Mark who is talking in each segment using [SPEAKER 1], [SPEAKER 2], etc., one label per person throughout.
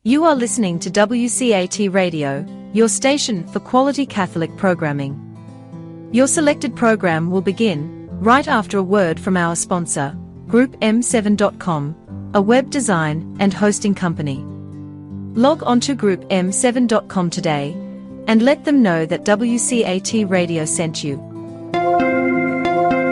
[SPEAKER 1] You are listening to WCAT Radio, your station for quality Catholic programming. Your selected program will begin right after a word from our sponsor, GroupM7.com, a web design and hosting company. Log on to GroupM7.com today and let them know that WCAT Radio sent you.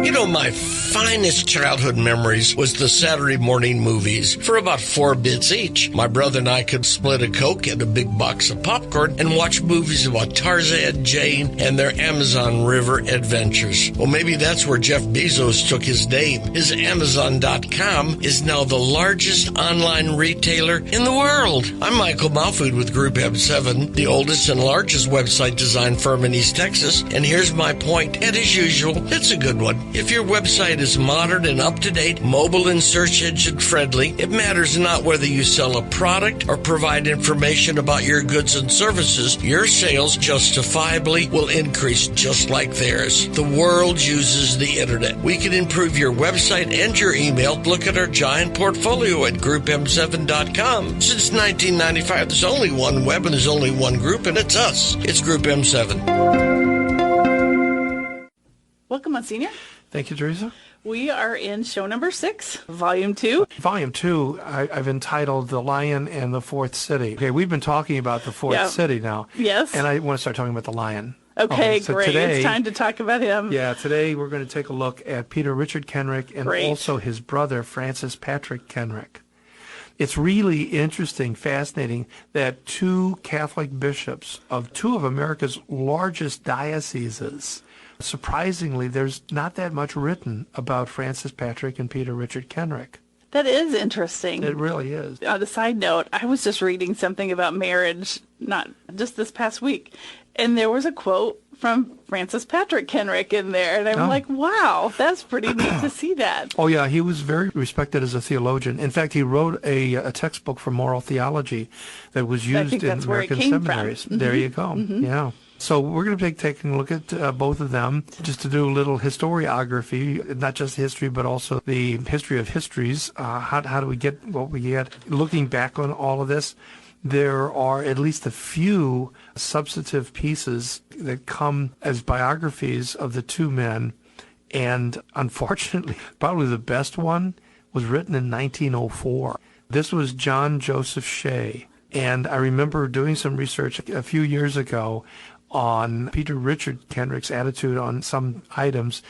[SPEAKER 2] You know, my finest childhood memories was the Saturday morning movies for about 4 bits each. My brother and I could split a Coke and a big box of popcorn and watch movies about Tarzan, Jane, and their Amazon River adventures. Well, maybe that's where Jeff Bezos took his name. His Amazon.com is now the largest online retailer in the world. I'm Michael Malfood with Group M7, the oldest and largest website design firm in East Texas. And here's my point, and as usual, it's a good one. If your website is modern and up-to-date, mobile and search engine friendly, it matters not whether you sell a product or provide information about your goods and services, your sales justifiably will increase just like theirs. The world uses the internet. We can improve your website and your email. Look at our giant portfolio at GroupM7.com. Since 1995, there's only one web and there's only one group, and it's us. It's Group M7.
[SPEAKER 3] Welcome, Monsignor.
[SPEAKER 4] Thank you, Teresa.
[SPEAKER 3] We are in show number 6, volume 2.
[SPEAKER 4] Volume 2, I've entitled The Lion and the Fourth City. Okay, we've been talking about the Fourth City now.
[SPEAKER 3] Yes.
[SPEAKER 4] And I want to start talking about the lion.
[SPEAKER 3] Okay,
[SPEAKER 4] so
[SPEAKER 3] great.
[SPEAKER 4] Today,
[SPEAKER 3] it's time to talk about him.
[SPEAKER 4] Yeah, today we're going to take a look at Peter Richard Kenrick and also his brother, Francis Patrick Kenrick. It's really interesting, fascinating, that 2 Catholic bishops of 2 of America's largest dioceses. Surprisingly, there's not that much written about Francis Patrick and Peter Richard Kenrick.
[SPEAKER 3] That is interesting.
[SPEAKER 4] It really is.
[SPEAKER 3] On a side note, I was just reading something about marriage, not just this past week, and there was a quote from Francis Patrick Kenrick in there, and I'm like, wow, that's pretty neat to see that.
[SPEAKER 4] Oh, yeah, he was very respected as a theologian. In fact, he wrote a textbook for moral theology that was used in American seminaries.
[SPEAKER 3] Mm-hmm.
[SPEAKER 4] There you go. Mm-hmm. Yeah. So we're going to be taking a look at both of them, just to do a little historiography, not just history, but also the history of histories. How do we get what we get? Looking back on all of this, there are at least a few substantive pieces that come as biographies of the 2 men. And unfortunately, probably the best one was written in 1904. This was John Joseph Shea. And I remember doing some research a few years ago on Peter Richard Kenrick's attitude on some items,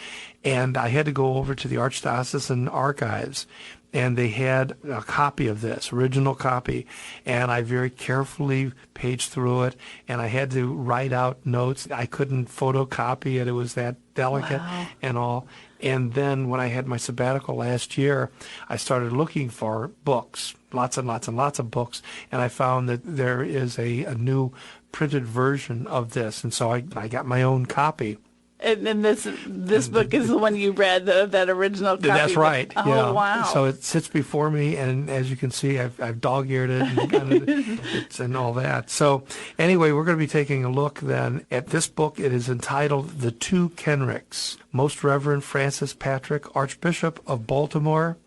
[SPEAKER 4] and I had to go over to the Archdiocesan Archives, and they had a copy of this, original copy, and I very carefully paged through it, and I had to write out notes. I couldn't photocopy it. It was that delicate and all. And then when I had my sabbatical last year, I started looking for books, lots and lots and lots of books, and I found that there is a new printed version of this, and so I got my own copy.
[SPEAKER 3] And this book is the one you read, that original copy.
[SPEAKER 4] That's right.
[SPEAKER 3] Oh,
[SPEAKER 4] yeah.
[SPEAKER 3] Wow.
[SPEAKER 4] So it sits before me, and as you can see, I've dog-eared it and all that. So anyway, we're going to be taking a look then at this book. It is entitled The 2 Kenricks. Most Reverend Francis Patrick, Archbishop of Baltimore.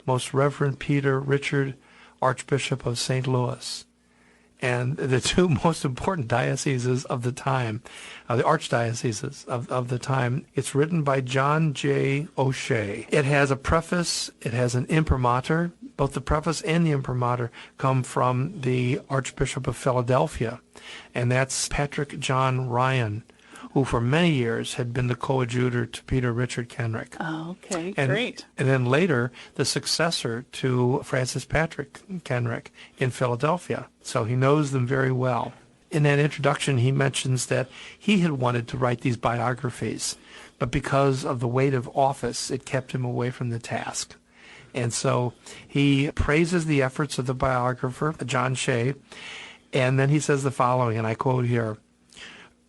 [SPEAKER 4] Most Reverend Peter Richard, Archbishop of St. Louis. And the 2 most important dioceses of the time, the archdioceses of the time. It's written by John J. O'Shea. It has a preface. It has an imprimatur. Both the preface and the imprimatur come from the Archbishop of Philadelphia, and that's Patrick John Ryan, who for many years had been the coadjutor to Peter Richard Kenrick.
[SPEAKER 3] Oh, okay,
[SPEAKER 4] great. And then later, the successor to Francis Patrick Kenrick in Philadelphia. So he knows them very well. In that introduction, he mentions that he had wanted to write these biographies, but because of the weight of office, it kept him away from the task. And so he praises the efforts of the biographer, John Shea, and then he says the following, and I quote here,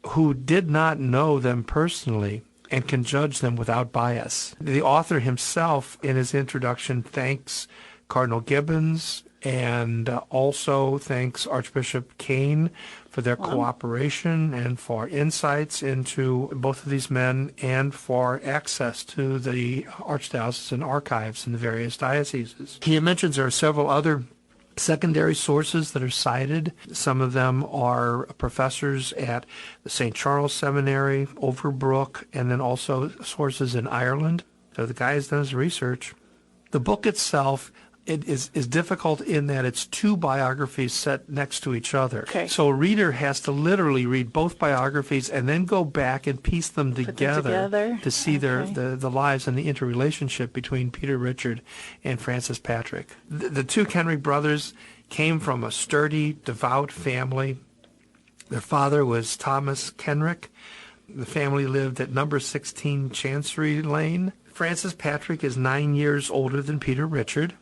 [SPEAKER 4] who did not know them personally and can judge them without bias. The author himself, in his introduction, thanks Cardinal Gibbons and also thanks Archbishop Kane for their cooperation and for insights into both of these men and for access to the Archdiocesan archives in the various dioceses. He mentions there are several other Secondary sources that are cited, some of them are professors at the St. Charles Seminary, Overbrook, and then also sources in Ireland. So the guy has done his research. The book itself, it is difficult in that it's two biographies set next to each other.
[SPEAKER 3] Okay.
[SPEAKER 4] So a reader has to literally read both biographies and then go back and piece them together to see the lives and the interrelationship between Peter Richard and Francis Patrick. The two Kenrick brothers came from a sturdy, devout family. Their father was Thomas Kenrick. The family lived at number 16 Chancery Lane. Francis Patrick is 9 years older than Peter Richard.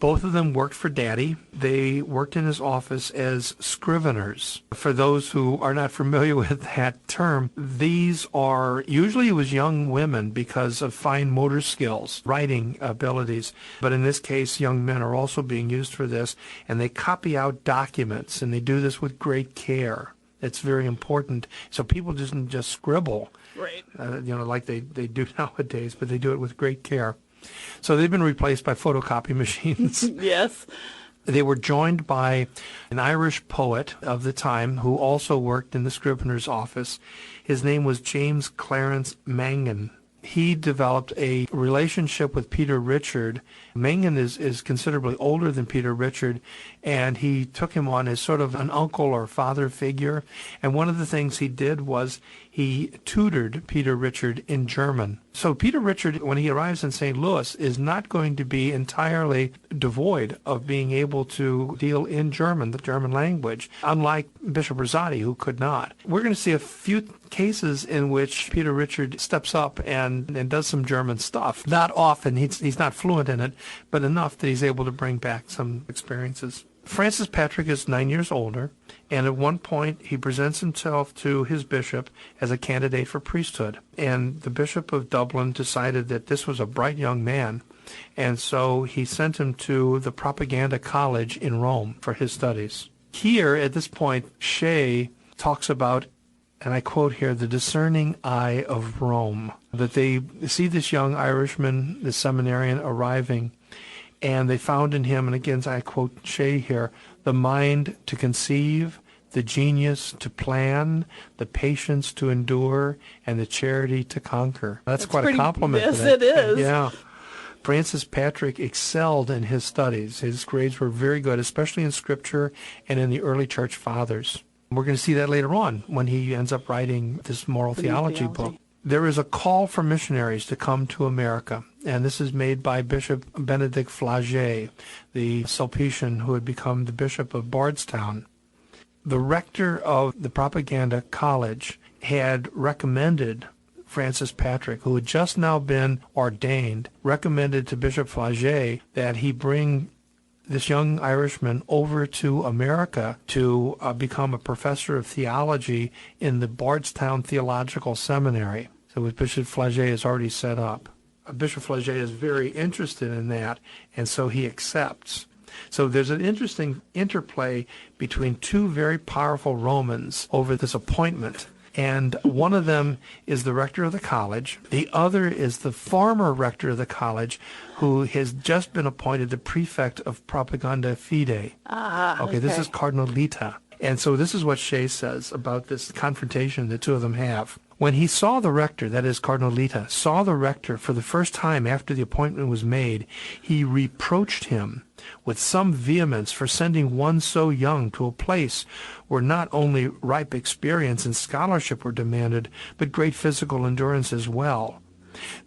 [SPEAKER 4] Both of them worked for Daddy. They worked in his office as scriveners. For those who are not familiar with that term, these are usually it was young women because of fine motor skills, writing abilities. But in this case, young men are also being used for this, and they copy out documents, and they do this with great care. It's very important. So people just scribble,
[SPEAKER 3] right?
[SPEAKER 4] Like they do nowadays, but they do it with great care. So they've been replaced by photocopy machines.
[SPEAKER 3] Yes.
[SPEAKER 4] They were joined by an Irish poet of the time who also worked in the scrivener's office. His name was James Clarence Mangan. He developed a relationship with Peter Richard. Mangan is considerably older than Peter Richard, and he took him on as sort of an uncle or father figure. And one of the things he did was he tutored Peter Richard in German. So Peter Richard, when he arrives in St. Louis, is not going to be entirely devoid of being able to deal in German, the German language, unlike Bishop Rosati, who could not. We're going to see a few cases in which Peter Richard steps up and does some German stuff. Not often, he's not fluent in it, but enough that he's able to bring back some experiences. Francis Patrick is 9 years older, and at one point he presents himself to his bishop as a candidate for priesthood. And the Bishop of Dublin decided that this was a bright young man, and so he sent him to the Propaganda College in Rome for his studies. Here, at this point, Shea talks about, and I quote here, the discerning eye of Rome, that they see this young Irishman, the seminarian, arriving, and they found in him, and again I quote Shea here, the mind to conceive, the genius to plan, the patience to endure, and the charity to conquer. That's quite a compliment.
[SPEAKER 3] Yes, it is.
[SPEAKER 4] Yeah. Francis Patrick excelled in his studies. His grades were very good, especially in Scripture and in the early church fathers. We're going to see that later on when he ends up writing this moral theology book. There is a call for missionaries to come to America, and this is made by Bishop Benedict Flaget, the Sulpician who had become the Bishop of Bardstown. The rector of the Propaganda College had recommended Francis Patrick, who had just now been ordained, recommended to Bishop Flaget that he bring this young Irishman over to America to become a professor of theology in the Bardstown Theological Seminary. So Bishop Flaget is already set up. Bishop Flaget is very interested in that, and so he accepts. So there's an interesting interplay between two very powerful Romans over this appointment. And one of them is the rector of the college. The other is the former rector of the college, who has just been appointed the prefect of Propaganda Fide. Okay, this is Cardinal Lita. And so this is what Shea says about this confrontation the two of them have. When he saw the rector, that is Cardinal Lita, saw the rector for the first time after the appointment was made, he reproached him with some vehemence for sending one so young to a place where not only ripe experience and scholarship were demanded, but great physical endurance as well.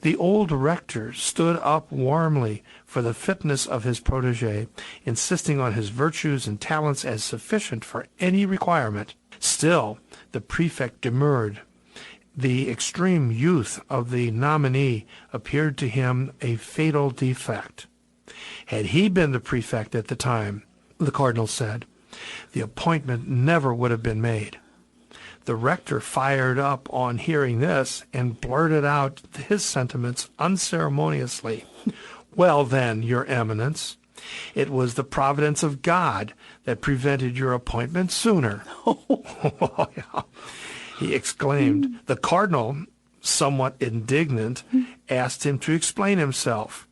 [SPEAKER 4] The old rector stood up warmly for the fitness of his protege, insisting on his virtues and talents as sufficient for any requirement. Still, the prefect demurred. The extreme youth of the nominee appeared to him a fatal defect. Had he been the prefect at the time, the cardinal said, the appointment never would have been made. The rector fired up on hearing this and blurted out his sentiments unceremoniously. Well then, your eminence, it was the providence of God that prevented your appointment sooner. Oh, yeah. He exclaimed. The cardinal, somewhat indignant, asked him to explain himself.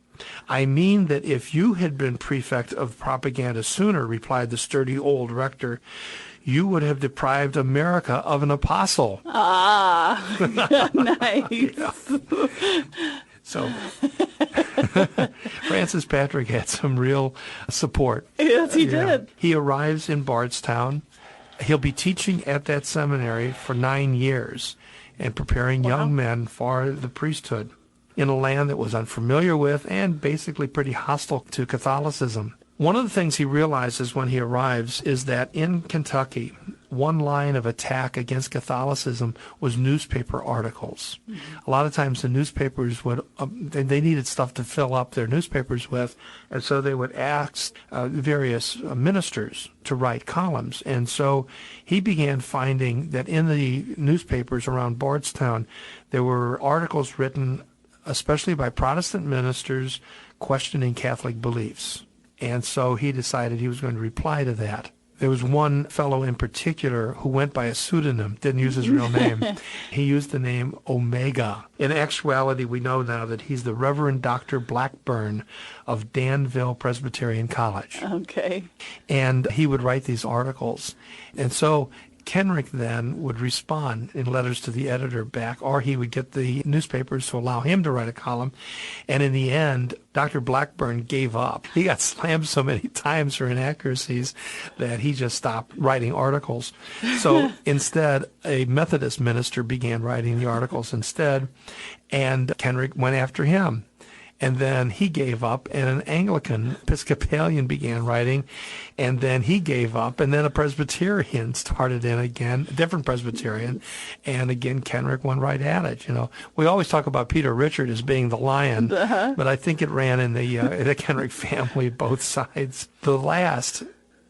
[SPEAKER 4] "I mean that if you had been prefect of propaganda sooner," replied the sturdy old rector, "you would have deprived America of an apostle."
[SPEAKER 3] Ah, nice.
[SPEAKER 4] So Francis Patrick had some real support.
[SPEAKER 3] Yes, he did.
[SPEAKER 4] He arrives in Bardstown. He'll be teaching at that seminary for 9 years and preparing young men for the priesthood in a land that was unfamiliar with and basically pretty hostile to Catholicism. One of the things he realizes when he arrives is that in Kentucky, one line of attack against Catholicism was newspaper articles. A lot of times the newspapers would, they needed stuff to fill up their newspapers with, and so they would ask various ministers to write columns. And so he began finding that in the newspapers around Bardstown, there were articles written especially by Protestant ministers questioning Catholic beliefs. And so he decided he was going to reply to that. There was one fellow in particular who went by a pseudonym, didn't use his real name. He used the name Omega. In actuality, we know now that he's the Reverend Dr. Blackburn of Danville Presbyterian College.
[SPEAKER 3] Okay.
[SPEAKER 4] And he would write these articles. And so Kenrick then would respond in letters to the editor back, or he would get the newspapers to allow him to write a column. And in the end, Dr. Blackburn gave up. He got slammed so many times for inaccuracies that he just stopped writing articles. So instead, a Methodist minister began writing the articles instead, and Kenrick went after him. And then he gave up, and an Anglican Episcopalian began writing, and then he gave up, and then a Presbyterian started in again, a different Presbyterian, and again Kenrick went right at it. You know, we always talk about Peter Richard as being the lion, but I think it ran in the Kenrick family, both sides.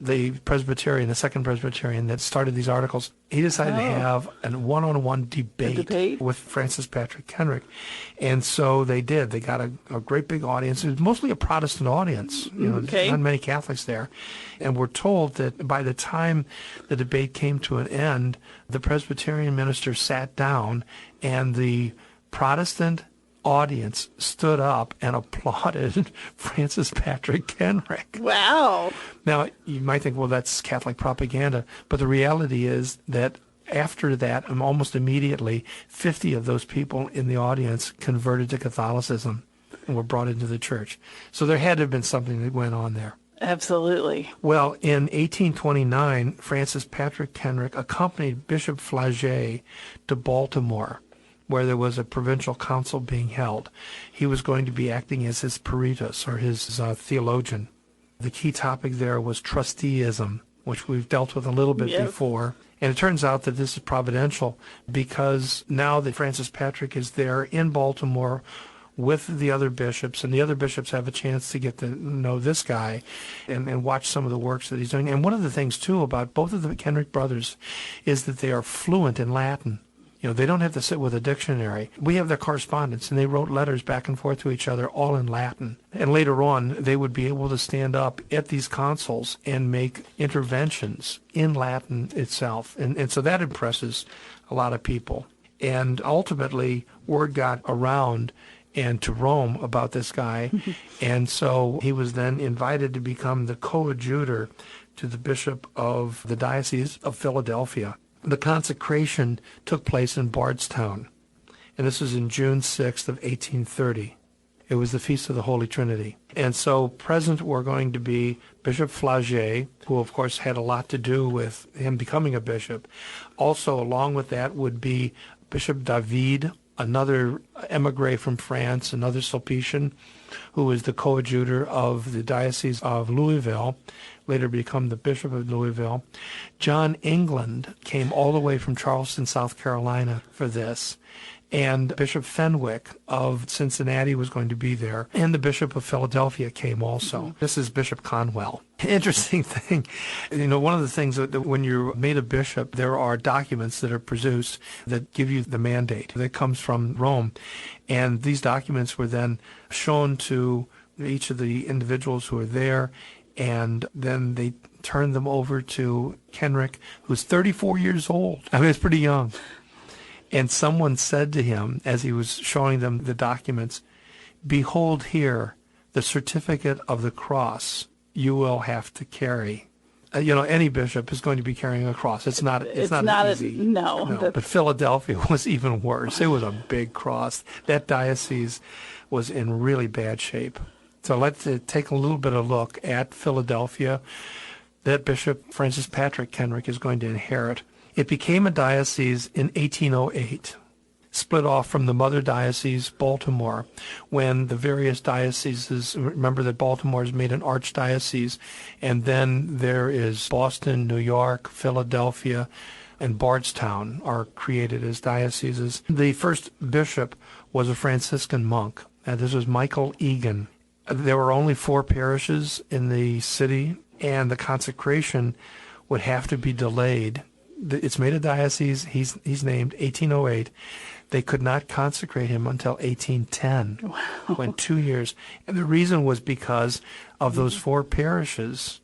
[SPEAKER 4] The Presbyterian, the second Presbyterian that started these articles, he decided to have a one-on-one debate with Francis Patrick Kenrick. And so they did. They got a great big audience. It was mostly a Protestant audience. You know, not many Catholics there. And we're told that by the time the debate came to an end, the Presbyterian minister sat down and the Protestant audience stood up and applauded Francis Patrick Kenrick.
[SPEAKER 3] Wow.
[SPEAKER 4] Now, you might think, well, that's Catholic propaganda, but the reality is that after that, almost immediately, 50 of those people in the audience converted to Catholicism and were brought into the church. So there had to have been something that went on there.
[SPEAKER 3] Absolutely.
[SPEAKER 4] Well, in 1829, Francis Patrick Kenrick accompanied Bishop Flaget to Baltimore, where there was a provincial council being held. He was going to be acting as his peritus, or his theologian. The key topic there was trusteeism, which we've dealt with a little bit before. And it turns out that this is providential because now that Francis Patrick is there in Baltimore with the other bishops, and the other bishops have a chance to get to know this guy and watch some of the works that he's doing. And one of the things, too, about both of the Kenrick brothers is that they are fluent in Latin. You know, they don't have to sit with a dictionary. We have their correspondence, and they wrote letters back and forth to each other, all in Latin. And later on, they would be able to stand up at these consuls and make interventions in Latin itself. And so that impresses a lot of people. And ultimately, word got around and to Rome about this guy. And so he was then invited to become the coadjutor to the bishop of the Diocese of Philadelphia. The consecration took place in Bardstown, and this was in June 6th of 1830. It was the Feast of the Holy Trinity. And so present were going to be Bishop Flaget, who of course had a lot to do with him becoming a bishop. Also along with that would be Bishop David, another emigre from France, another Sulpician, who was the coadjutor of the Diocese of Louisville, later become the Bishop of Louisville. John England came all the way from Charleston, South Carolina for this. And Bishop Fenwick of Cincinnati was going to be there. And the Bishop of Philadelphia came also. This is Bishop Conwell. Interesting thing, you know, one of the things that when you're made a bishop, there are documents that are produced that give you the mandate that comes from Rome. And these documents were then shown to each of the individuals who were there, and then they turned them over to Kenrick, who's 34 years old. I mean, it's pretty young. And someone said to him, as he was showing them the documents, "Behold here the certificate of the cross you will have to carry. Any bishop is going to be carrying a cross. It's not easy.
[SPEAKER 3] No.
[SPEAKER 4] But Philadelphia was even worse. It was a big cross. That diocese was in really bad shape. So let's take a little bit of a look at Philadelphia that Bishop Francis Patrick Kenrick is going to inherit. It became a diocese in 1808. Split off from the mother diocese, Baltimore, when the various dioceses, remember that Baltimore is made an archdiocese, and then there is Boston, New York, Philadelphia, and Bardstown are created as dioceses. The first bishop was a Franciscan monk, and this was Michael Egan. There were only 4 parishes in the city, and the consecration would have to be delayed. It's made a diocese. He's named 1808. They could not consecrate him until 1810. Wow. Went 2 years. And the reason was because of those 4 parishes.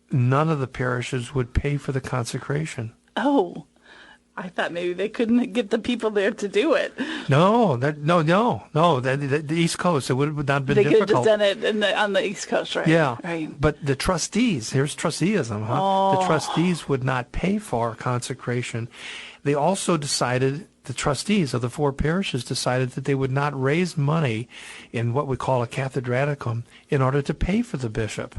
[SPEAKER 4] None of the parishes would pay for the consecration.
[SPEAKER 3] Oh, I thought maybe they couldn't get the people there to do it.
[SPEAKER 4] No. The East Coast, it would not have been
[SPEAKER 3] they
[SPEAKER 4] difficult.
[SPEAKER 3] They could have done it on the East Coast, right?
[SPEAKER 4] Yeah.
[SPEAKER 3] Right.
[SPEAKER 4] But the trustees, here's trusteeism, huh?
[SPEAKER 3] Oh.
[SPEAKER 4] The trustees would not pay for consecration. They also decided, the trustees of the 4 parishes decided that they would not raise money in what we call a cathedraticum in order to pay for the bishop.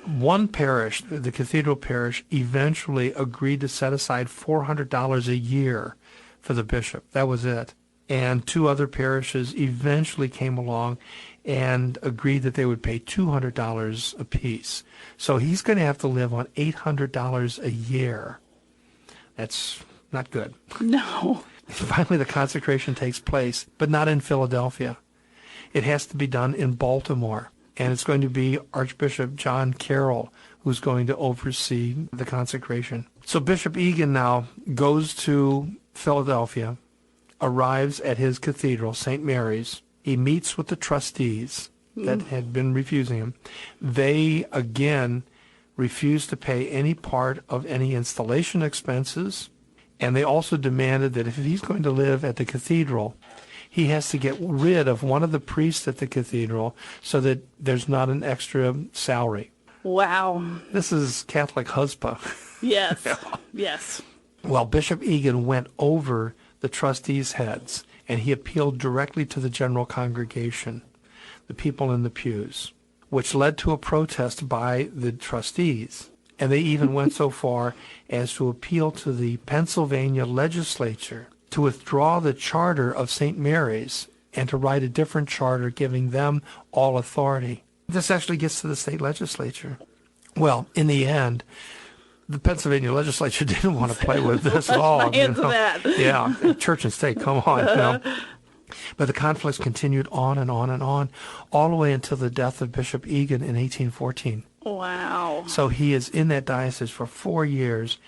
[SPEAKER 4] One parish, the cathedral parish, eventually agreed to set aside $400 a year for the bishop. That was it. And 2 other parishes eventually came along and agreed that they would pay $200 apiece. So he's going to have to live on $800 a year. That's not good.
[SPEAKER 3] No.
[SPEAKER 4] Finally, the consecration takes place, but not in Philadelphia. It has to be done in Baltimore. And it's going to be Archbishop John Carroll who's going to oversee the consecration. So Bishop Egan now goes to Philadelphia, arrives at his cathedral, St. Mary's. He meets with the trustees that had been refusing him. They, again, refused to pay any part of any installation expenses, and they also demanded that if he's going to live at the cathedral, he has to get rid of one of the priests at the cathedral so that there's not an extra salary.
[SPEAKER 3] Wow.
[SPEAKER 4] This is Catholic chutzpah.
[SPEAKER 3] Yes.
[SPEAKER 4] Yeah.
[SPEAKER 3] Yes.
[SPEAKER 4] Well, Bishop Egan went over the trustees' heads, and he appealed directly to the general congregation, the people in the pews, which led to a protest by the trustees. And they even went so far as to appeal to the Pennsylvania legislature to withdraw the charter of St. Mary's and to write a different charter giving them all authority. This actually gets to the state legislature. Well, in the end, the Pennsylvania legislature didn't want to play with this at all.
[SPEAKER 3] That.
[SPEAKER 4] Yeah, church and state, come on. But the conflicts continued on and on and on, all the way until the death of Bishop Egan in 1814.
[SPEAKER 3] Wow.
[SPEAKER 4] So he is in that diocese for 4 years.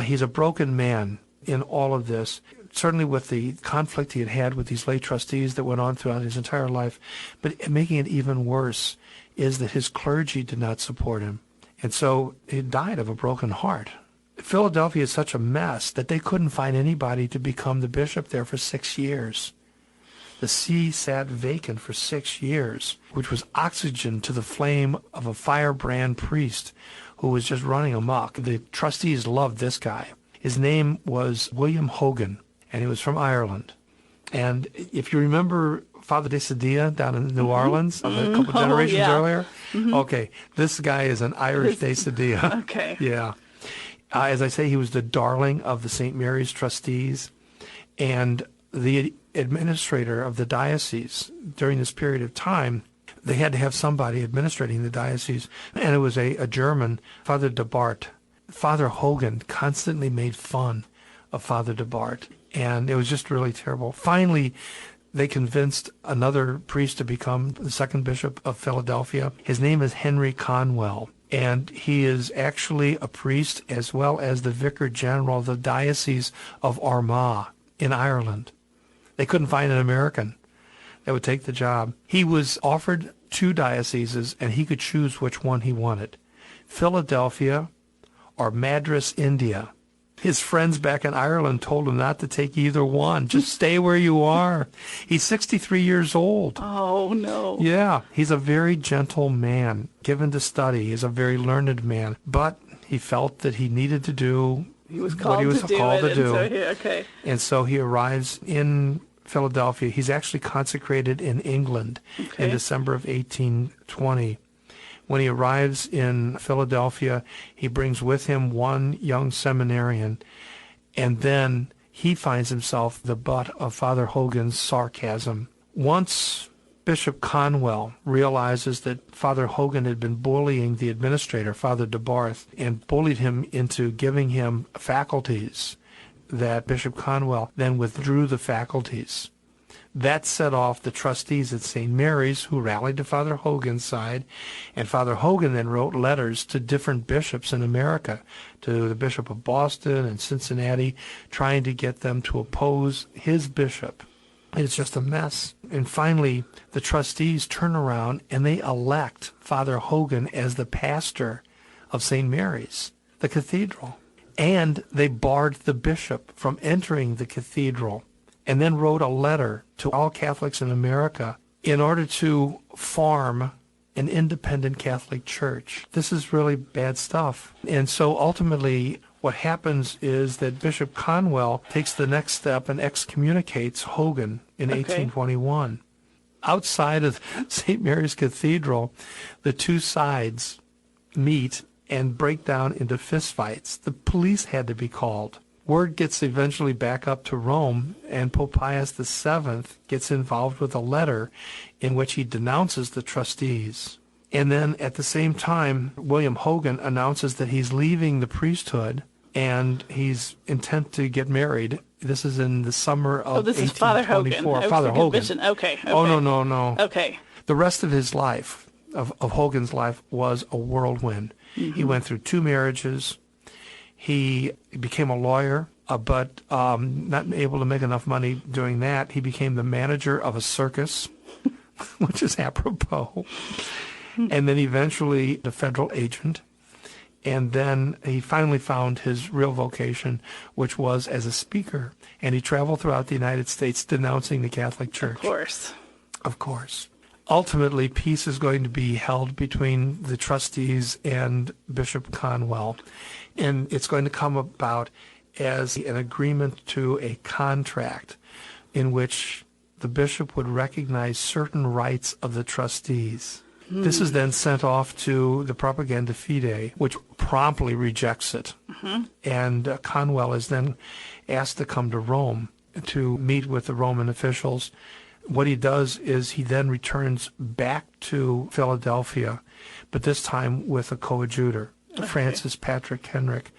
[SPEAKER 4] He's a broken man in all of this, certainly with the conflict he had had with these lay trustees that went on throughout his entire life. But making it even worse is that his clergy did not support him. And so he died of a broken heart. Philadelphia is such a mess that they couldn't find anybody to become the bishop there for 6 years. The see sat vacant for 6 years, which was oxygen to the flame of a firebrand priest who was just running amok. The trustees loved this guy. His name was William Hogan, and he was from Ireland. And if you remember Father de Sedia down in New Orleans, a couple generations earlier, okay, this guy is an Irish de Sedia.
[SPEAKER 3] Okay.
[SPEAKER 4] Yeah. As I say, he was the darling of the St. Mary's trustees, and the administrator of the diocese during this period of time, they had to have somebody administrating the diocese, and it was a German, Father de Bart. Father Hogan constantly made fun of Father de Bart, and it was just really terrible. Finally, they convinced another priest to become the second bishop of Philadelphia. His name is Henry Conwell, and he is actually a priest as well as the vicar general of the Diocese of Armagh in Ireland. They couldn't find an American that would take the job. He was offered 2 dioceses, and he could choose which one he wanted, Philadelphia or Madras, India. His friends back in Ireland told him not to take either one. Just stay where you are. He's 63 years old.
[SPEAKER 3] Oh, no.
[SPEAKER 4] Yeah, he's a very gentle man, given to study. He's a very learned man. But he felt that he needed to do
[SPEAKER 3] He was
[SPEAKER 4] what
[SPEAKER 3] called
[SPEAKER 4] he was
[SPEAKER 3] to do
[SPEAKER 4] called
[SPEAKER 3] it.
[SPEAKER 4] to do.
[SPEAKER 3] Okay.
[SPEAKER 4] And so he arrives in Philadelphia. He's actually consecrated in England in December of 1820. When he arrives in Philadelphia, he brings with him one young seminarian, and then he finds himself the butt of Father Hogan's sarcasm. Once Bishop Conwell realizes that Father Hogan had been bullying the administrator, Father DeBarth, and bullied him into giving him faculties, that Bishop Conwell then withdrew the faculties. That set off the trustees at St. Mary's, who rallied to Father Hogan's side, and Father Hogan then wrote letters to different bishops in America, to the Bishop of Boston and Cincinnati, trying to get them to oppose his bishop. It's just a mess. And finally, the trustees turn around and they elect Father Hogan as the pastor of St. Mary's, the cathedral. And they barred the bishop from entering the cathedral, and then wrote a letter to all Catholics in America in order to form an independent Catholic church. This is really bad stuff. And so ultimately what happens is that Bishop Conwell takes the next step and excommunicates Hogan in 1821. Outside of St. Mary's Cathedral, the two sides meet and break down into fistfights. The police had to be called. Word gets eventually back up to Rome, and Pope Pius VII gets involved with a letter in which he denounces the trustees. And then at the same time, William Hogan announces that he's leaving the priesthood and he's intent to get married. This is in the summer of 1824.
[SPEAKER 3] This is Father Hogan.
[SPEAKER 4] Father Hogan.
[SPEAKER 3] Okay.
[SPEAKER 4] Oh, no.
[SPEAKER 3] Okay.
[SPEAKER 4] The rest of his life, of Hogan's life, was a whirlwind. Mm-hmm. He went through 2 marriages. He became a lawyer, but not able to make enough money doing that. He became the manager of a circus, which is apropos. And then eventually the federal agent. And then he finally found his real vocation, which was as a speaker. And he traveled throughout the United States denouncing the Catholic Church. Of course. Ultimately, peace is going to be held between the trustees and Bishop Conwell. And it's going to come about as an agreement to a contract in which the bishop would recognize certain rights of the trustees. This is then sent off to the Propaganda Fide, which promptly rejects it. And Conwell is then asked to come to Rome to meet with the Roman officials. What he does is he then returns back to Philadelphia, but this time with a coadjutor, Francis Patrick Kenrick,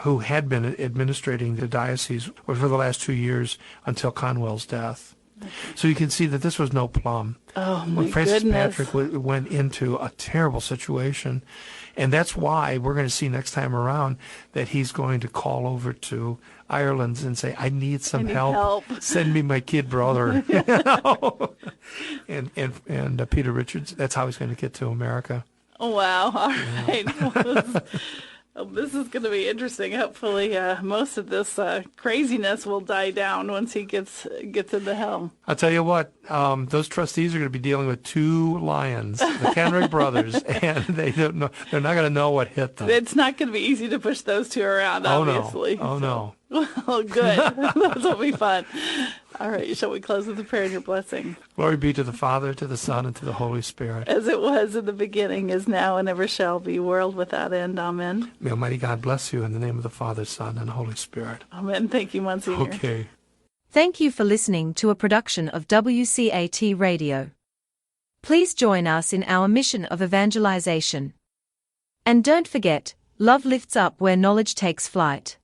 [SPEAKER 4] who had been administrating the diocese for the last 2 years until Conwell's death. So you can see that this was no plum.
[SPEAKER 3] Oh, my
[SPEAKER 4] Francis
[SPEAKER 3] goodness.
[SPEAKER 4] Patrick went into a terrible situation, and that's why we're going to see next time around that he's going to call over to Ireland and say, I need some help. Send me my kid brother. And Peter Richards, that's how he's going to get to America.
[SPEAKER 3] Oh, wow. All right. Well, this is going to be interesting. Hopefully, most of this craziness will die down once he gets in the helm.
[SPEAKER 4] I'll tell you what, those trustees are going to be dealing with 2 lions, the Kenrick brothers, and they don't know, they're not going to know what hit them.
[SPEAKER 3] It's not going to be easy to push those 2 around, obviously.
[SPEAKER 4] No.
[SPEAKER 3] Well, good. That'll be fun. All right, shall we close with a prayer and your blessing?
[SPEAKER 4] Glory be to the Father, to the Son, and to the Holy Spirit.
[SPEAKER 3] As it was in the beginning, is now, and ever shall be, world without end. Amen.
[SPEAKER 4] May Almighty God bless you in the name of the Father, Son, and Holy Spirit.
[SPEAKER 3] Amen. Thank you, Monsignor.
[SPEAKER 4] Okay.
[SPEAKER 1] Thank you for listening to a production of WCAT Radio. Please join us in our mission of evangelization. And don't forget, love lifts up where knowledge takes flight.